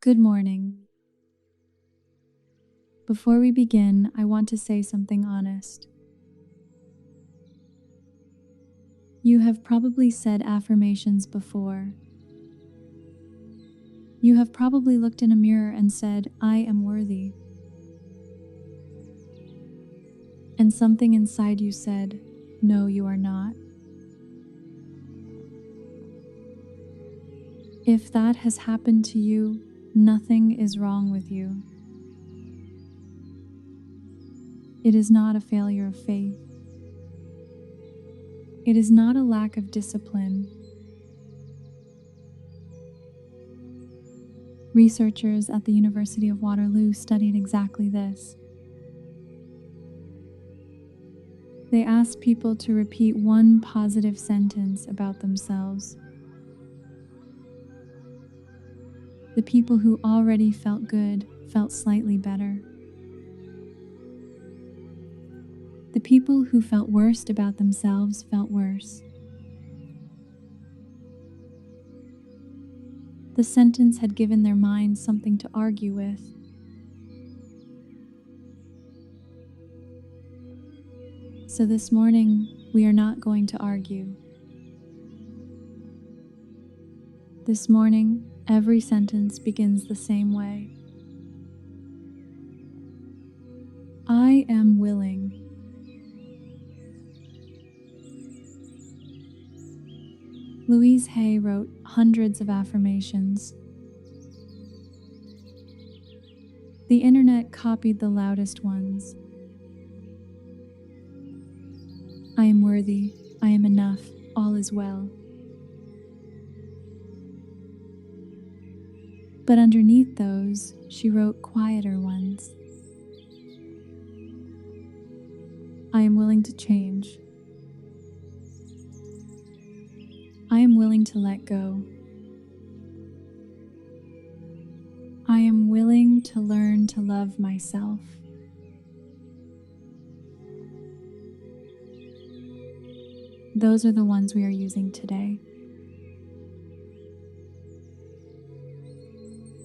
Good morning. Before we begin, I want to say something honest. You have probably said affirmations before. You have probably looked in a mirror and said, "I am worthy." And something inside you said, "No, you are not." If that has happened to you, nothing is wrong with you. It is not a failure of faith. It is not a lack of discipline. Researchers at the University of Waterloo studied exactly this. They asked people to repeat one positive sentence about themselves. The people who already felt good felt slightly better. The people who felt worst about themselves felt worse. The sentence had given their minds something to argue with. So this morning, we are not going to argue. This morning, every sentence begins the same way. I am willing. Louise Hay wrote hundreds of affirmations. The internet copied the loudest ones. I am worthy. I am enough. All is well. But underneath those, she wrote quieter ones. I am willing to change. I am willing to let go. I am willing to learn to love myself. Those are the ones we are using today.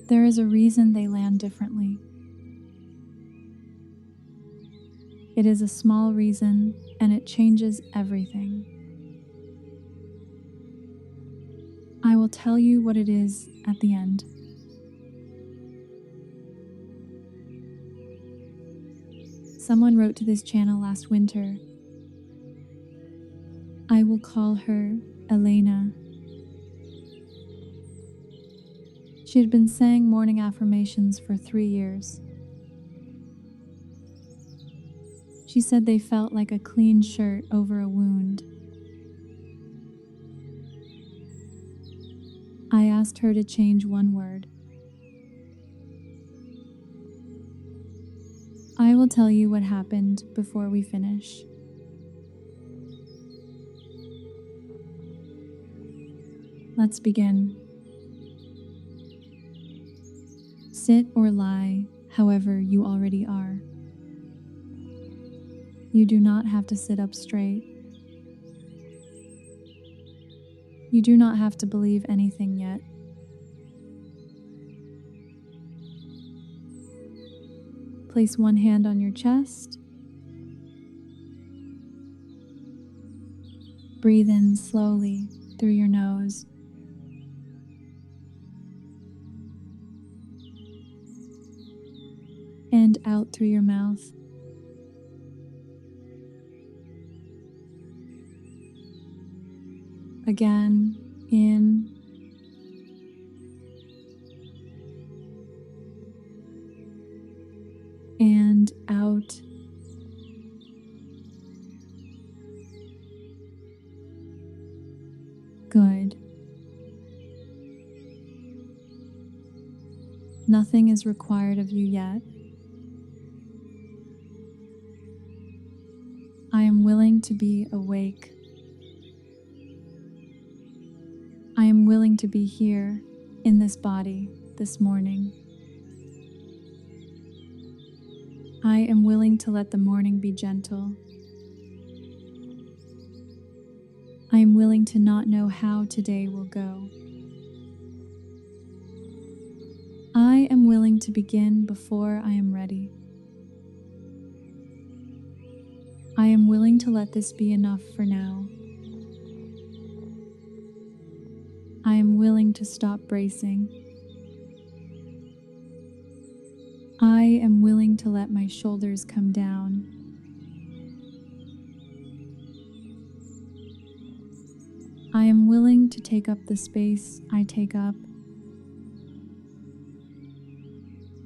There is a reason they land differently. It is a small reason, and it changes everything. I will tell you what it is at the end. Someone wrote to this channel last winter. I will call her Elena. She had been saying morning affirmations for 3 years. She said they felt like a clean shirt over a wound. I asked her to change one word. I will tell you what happened before we finish. Let's begin. Sit or lie, however you already are. You do not have to sit up straight. You do not have to believe anything yet. Place one hand on your chest. Breathe in slowly through your nose. And out through your mouth. Again, in. And out. Good. Nothing is required of you yet. I am willing to be awake. I am willing to be here in this body this morning. I am willing to let the morning be gentle. I am willing to not know how today will go. I I am willing to begin before I am ready. I am willing to let this be enough for now. I am willing to stop bracing. I am willing to let my shoulders come down. I am willing to take up the space I take up.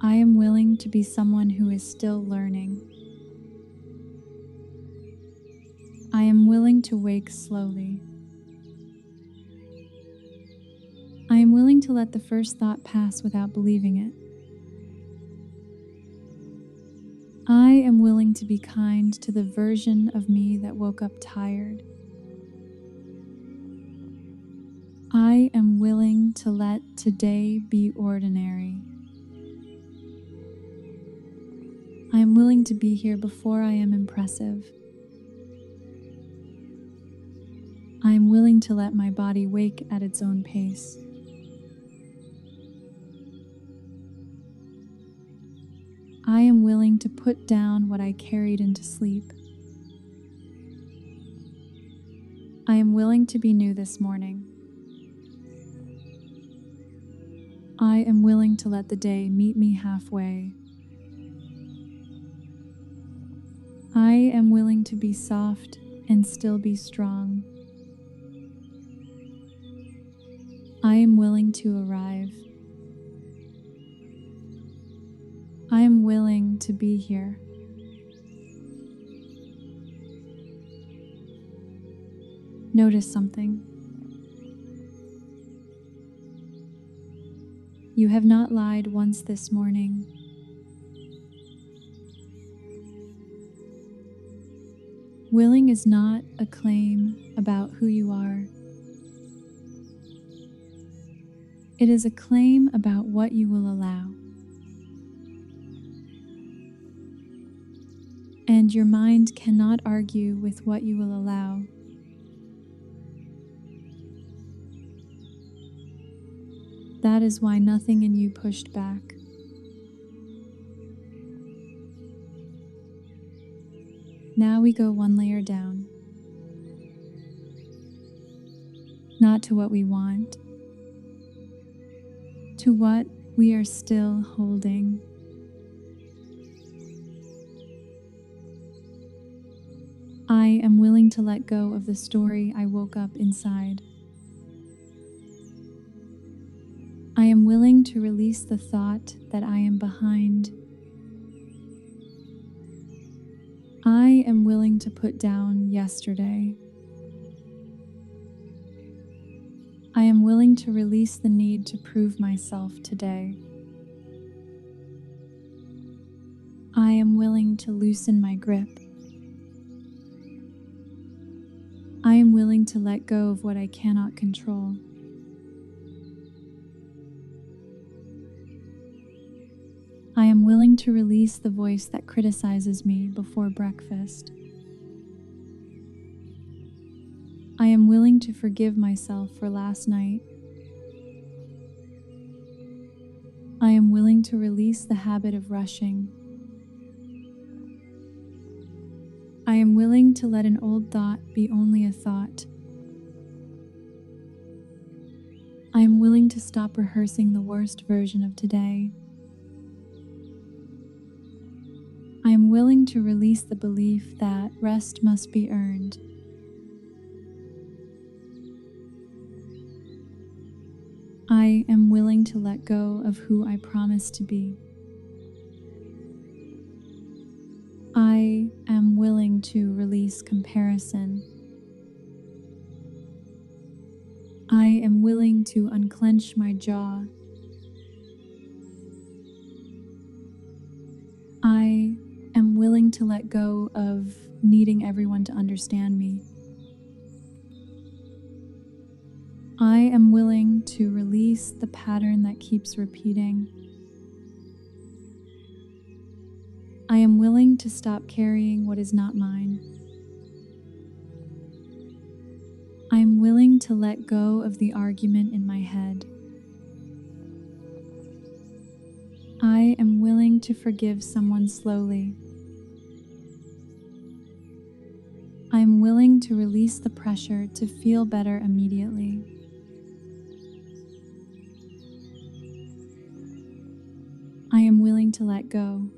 I am willing to be someone who is still learning. I am willing to wake slowly. I am willing to let the first thought pass without believing it. I am willing to be kind to the version of me that woke up tired. I am willing to let today be ordinary. I am willing to be here before I am impressive. I am willing to let my body wake at its own pace. I am willing to put down what I carried into sleep. I am willing to be new this morning. I am willing to let the day meet me halfway. I am willing to be soft and still be strong. I am willing to arrive. I am willing to be here. Notice something. You have not lied once this morning. Willing is not a claim about who you are. It is a claim about what you will allow. And your mind cannot argue with what you will allow. That is why nothing in you pushed back. Now we go one layer down. Not to what we want, to what we are still holding. I am willing to let go of the story I woke up inside. I am willing to release the thought that I am behind. I am willing to put down yesterday. I am willing to release the need to prove myself today. I am willing to loosen my grip. I am willing to let go of what I cannot control. I am willing to release the voice that criticizes me before breakfast. I am willing to forgive myself for last night. I am willing to release the habit of rushing. I am willing to let an old thought be only a thought. I am willing to stop rehearsing the worst version of today. I am willing to release the belief that rest must be earned. I am willing to let go of who I promised to be. I am willing to release comparison. I am willing to unclench my jaw. I am willing to let go of needing everyone to understand me. I am willing to release the pattern that keeps repeating. I am willing to stop carrying what is not mine. I am willing to let go of the argument in my head. willing to forgive someone slowly. I am willing to release the pressure to feel better immediately. I am willing to let go.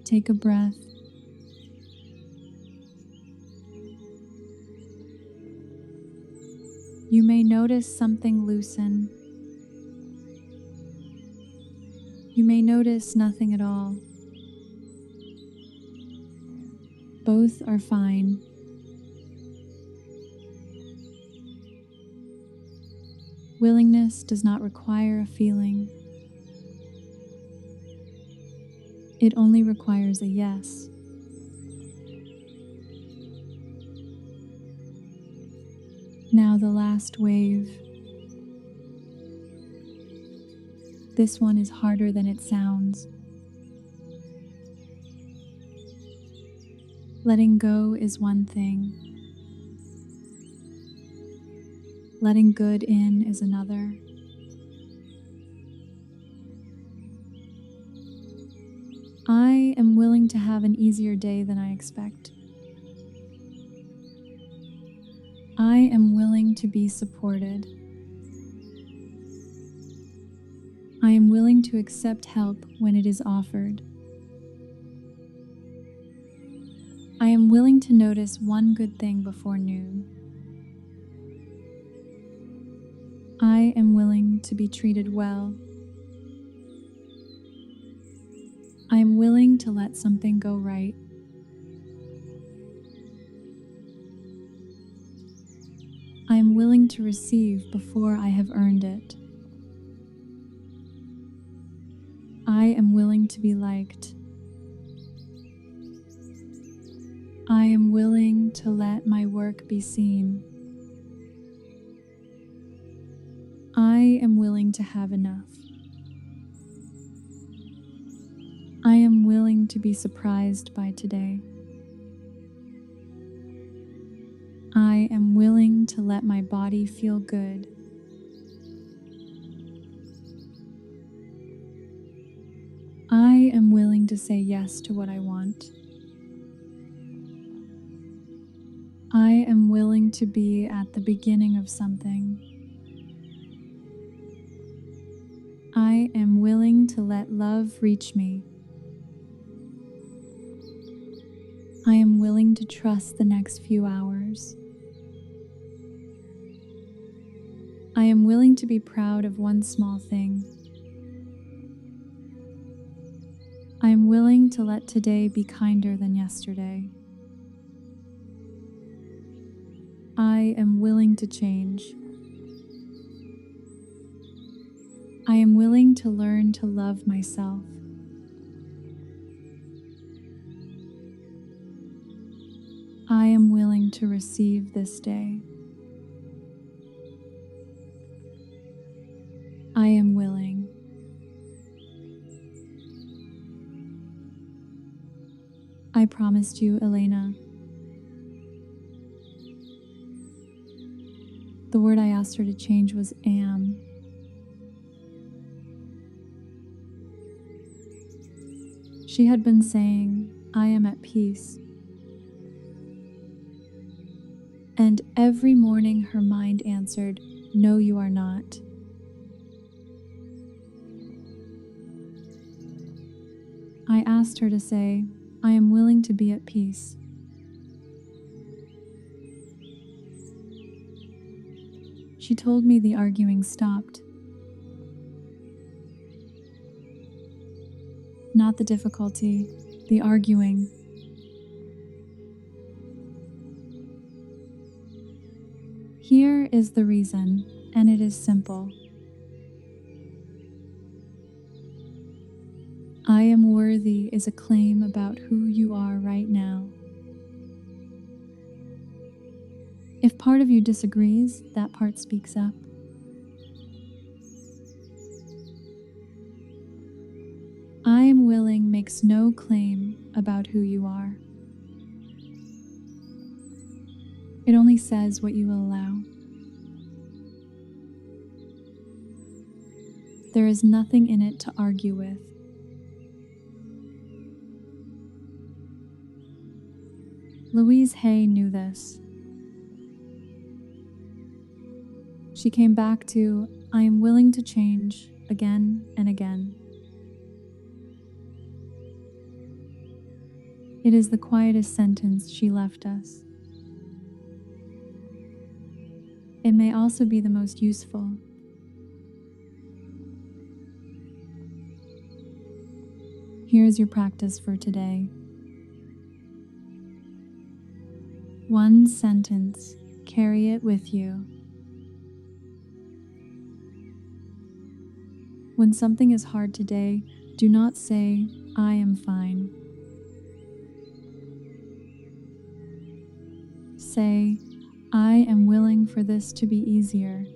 Take a breath. You may notice something loosen. You may notice nothing at all. Both are fine. Willingness does not require a feeling. It only requires a yes. Now the last wave. This one is harder than it sounds. Letting go is one thing. Letting good in is another. I am willing to have an easier day than I expect. I am willing to be supported. I am willing to accept help when it is offered. I am willing to notice one good thing before noon. I am willing to be treated well. I am willing to let something go right. I am willing to receive before I have earned it. I am willing to be liked. I am willing to let my work be seen. I am willing to have enough. I am willing to be surprised by today. I am willing to let my body feel good. I am willing to say yes to what I want. I am willing to be at the beginning of something. I am willing to let love reach me. I am willing to trust the next few hours. I am willing to be proud of one small thing. I am willing to let today be kinder than yesterday. I am willing to change. I am willing to learn to love myself. I am willing to receive this day. I am willing. I promised you, Elena. The word I asked her to change was am. She had been saying, I am at peace. And every morning her mind answered, no, you are not. I asked her to say, I am willing to be at peace. She told me the arguing stopped. Not the difficulty, the arguing. Here is the reason, and it is simple. I am worthy is a claim about who you are right now. If part of you disagrees, that part speaks up. I am willing makes no claim about who you are. It only says what you will allow. There is nothing in it to argue with. Louise Hay knew this. She came back to, "I am willing to change," again and again. It is the quietest sentence she left us. It may also be the most useful. Here is your practice for today. One sentence, carry it with you. When something is hard today, do not say, "I am fine." Say, "I am willing for this to be easier."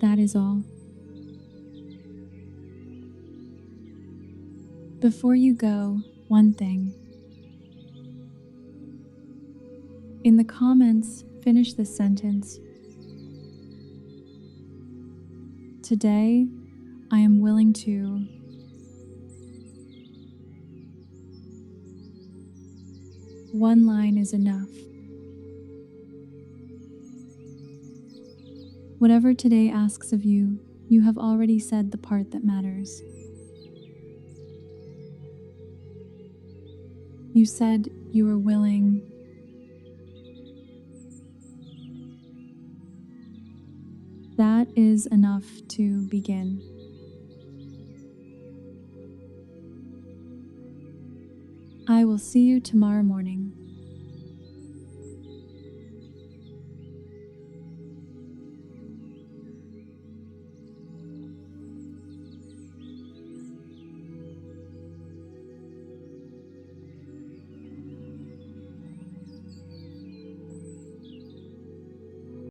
That is all. Before you go, one thing. In the comments, finish this sentence. Today, I am willing to. One line is enough. Whatever today asks of you, you have already said the part that matters. You said you were willing. That is enough to begin. I will see you tomorrow morning.